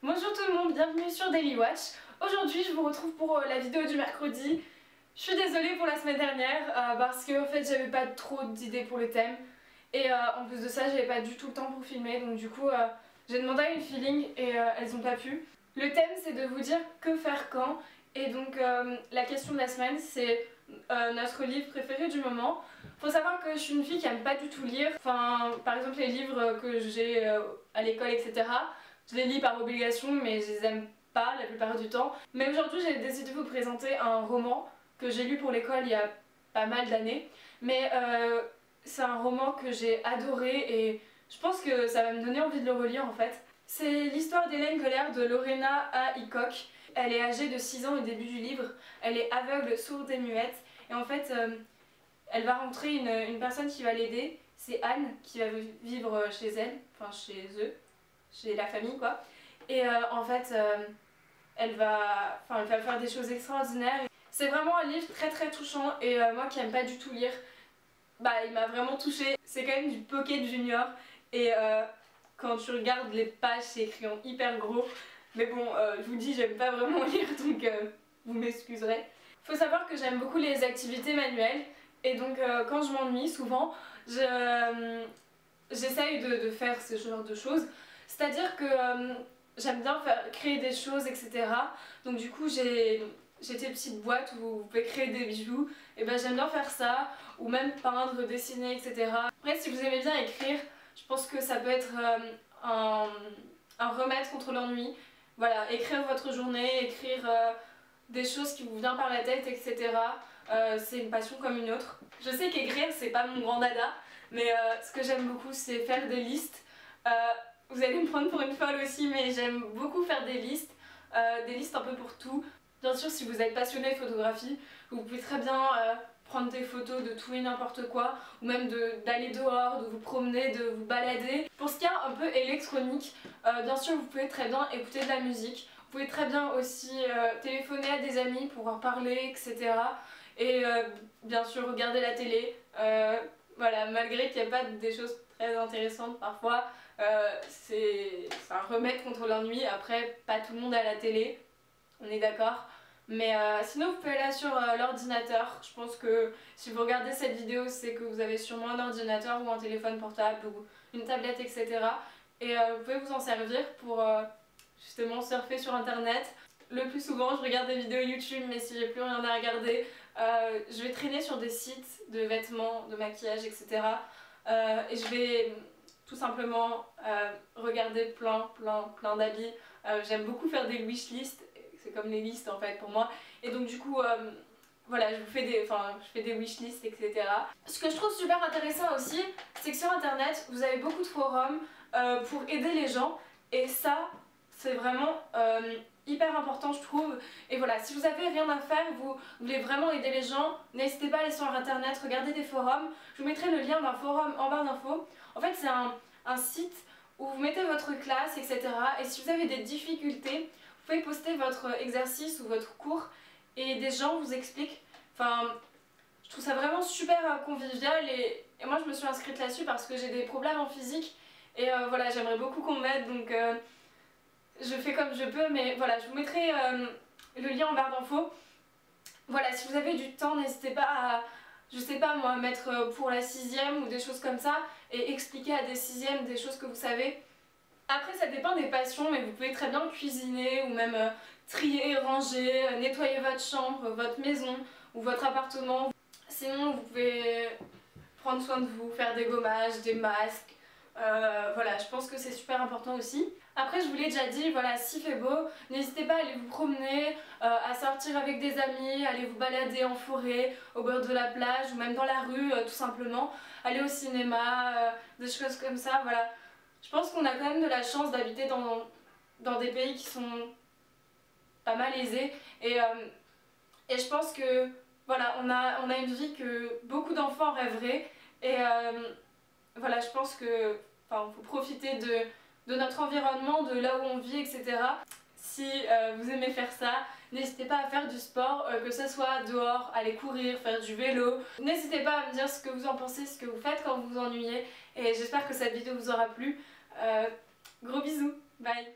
Bonjour tout le monde, bienvenue sur Daily Watch. Aujourd'hui je vous retrouve pour la vidéo du mercredi. Je suis désolée pour la semaine dernière parce que en fait j'avais pas trop d'idées pour le thème. Et en plus de ça j'avais pas du tout le temps pour filmer, donc du coup j'ai demandé à une feeling et elles ont pas pu. Le thème c'est de vous dire que faire quand. Et donc la question de la semaine c'est notre livre préféré du moment. Faut savoir que je suis une fille qui aime pas du tout lire. Enfin par exemple les livres que j'ai à l'école etc. Je les lis par obligation mais je les aime pas la plupart du temps. Mais aujourd'hui j'ai décidé de vous présenter un roman que j'ai lu pour l'école il y a pas mal d'années. Mais c'est un roman que j'ai adoré et je pense que ça va me donner envie de le relire en fait. C'est l'histoire d'Hélène Keller de Lorena A. Hickok. Elle est âgée de 6 ans au début du livre. Elle est aveugle, sourde et muette. Et en fait, elle va rencontrer une personne qui va l'aider. C'est Anne qui va vivre chez elle, enfin chez eux, chez la famille quoi. Et en fait, elle va faire des choses extraordinaires. C'est vraiment un livre très touchant et moi qui aime pas du tout lire, bah il m'a vraiment touchée. C'est quand même du Pocket Junior et quand tu regardes les pages c'est écrit en hyper gros. Mais bon, je vous dis j'aime pas vraiment lire donc vous m'excuserez. Faut savoir que j'aime beaucoup les activités manuelles et donc quand je m'ennuie souvent j'essaye de faire ce genre de choses. C'est-à-dire que j'aime bien créer des choses etc. Donc du coup j'ai des petites boîtes où vous pouvez créer des bijoux et ben j'aime bien faire ça ou même peindre, dessiner etc. Après si vous aimez bien écrire, je pense que ça peut être un remède contre l'ennui. Voilà, écrire votre journée, écrire des choses qui vous viennent par la tête etc. C'est une passion comme une autre. Je sais qu'écrire c'est pas mon grand dada mais ce que j'aime beaucoup c'est faire des listes. Vous allez me prendre pour une folle aussi mais j'aime beaucoup faire des listes un peu pour tout. Bien sûr si vous êtes passionné de photographie, vous pouvez très bien prendre des photos de tout et n'importe quoi ou même d'aller dehors, de vous promener, de vous balader. Pour ce qui est un peu électronique, bien sûr vous pouvez très bien écouter de la musique, vous pouvez très bien aussi téléphoner à des amis pour en parler etc. Et bien sûr regarder la télé. Voilà, malgré qu'il n'y a pas des choses très intéressantes parfois, c'est un remède contre l'ennui. Après pas tout le monde a la télé, on est d'accord. Mais sinon vous pouvez aller sur l'ordinateur. Je pense que si vous regardez cette vidéo c'est que vous avez sûrement un ordinateur ou un téléphone portable ou une tablette etc. Et vous pouvez vous en servir pour justement surfer sur internet. Le plus souvent je regarde des vidéos YouTube mais si j'ai plus rien à regarder je vais traîner sur des sites de vêtements, de maquillage etc. Et je vais tout simplement regarder plein d'habits. J'aime beaucoup faire des wishlists, c'est comme les listes en fait pour moi. Et donc du coup voilà, je fais des wishlists etc. Ce que je trouve super intéressant aussi, c'est que sur internet vous avez beaucoup de forums pour aider les gens et ça c'est vraiment hyper important je trouve. Et voilà, si vous avez rien à faire, vous voulez vraiment aider les gens, n'hésitez pas à aller sur internet, regarder des forums. Je vous mettrai le lien d'un forum en barre d'infos. En fait c'est un site où vous mettez votre classe etc. Et si vous avez des difficultés, vous pouvez poster votre exercice ou votre cours et des gens vous expliquent. Enfin, je trouve ça vraiment super convivial et moi je me suis inscrite là-dessus parce que j'ai des problèmes en physique et voilà, j'aimerais beaucoup qu'on m'aide donc je fais comme je peux, mais voilà, je vous mettrai le lien en barre d'infos. Voilà, si vous avez du temps, n'hésitez pas à, je sais pas moi, mettre pour la 6ème ou des choses comme ça et expliquer à des 6ème des choses que vous savez. Après ça dépend des passions mais vous pouvez très bien cuisiner ou même trier, ranger, nettoyer votre chambre, votre maison ou votre appartement. Sinon vous pouvez prendre soin de vous, faire des gommages, des masques. Voilà, je pense que c'est super important aussi. Après je vous l'ai déjà dit, voilà, s'il fait beau, n'hésitez pas à aller vous promener, à sortir avec des amis, aller vous balader en forêt, au bord de la plage ou même dans la rue tout simplement. Aller au cinéma, des choses comme ça, voilà. Je pense qu'on a quand même de la chance d'habiter dans des pays qui sont pas mal aisés et je pense que voilà, on a une vie que beaucoup d'enfants rêveraient et voilà, je pense que faut profiter de notre environnement, de là où on vit etc. Si vous aimez faire ça, n'hésitez pas à faire du sport, que ce soit dehors, aller courir, faire du vélo. N'hésitez pas à me dire ce que vous en pensez, ce que vous faites quand vous vous ennuyez. Et j'espère que cette vidéo vous aura plu. Gros bisous, bye!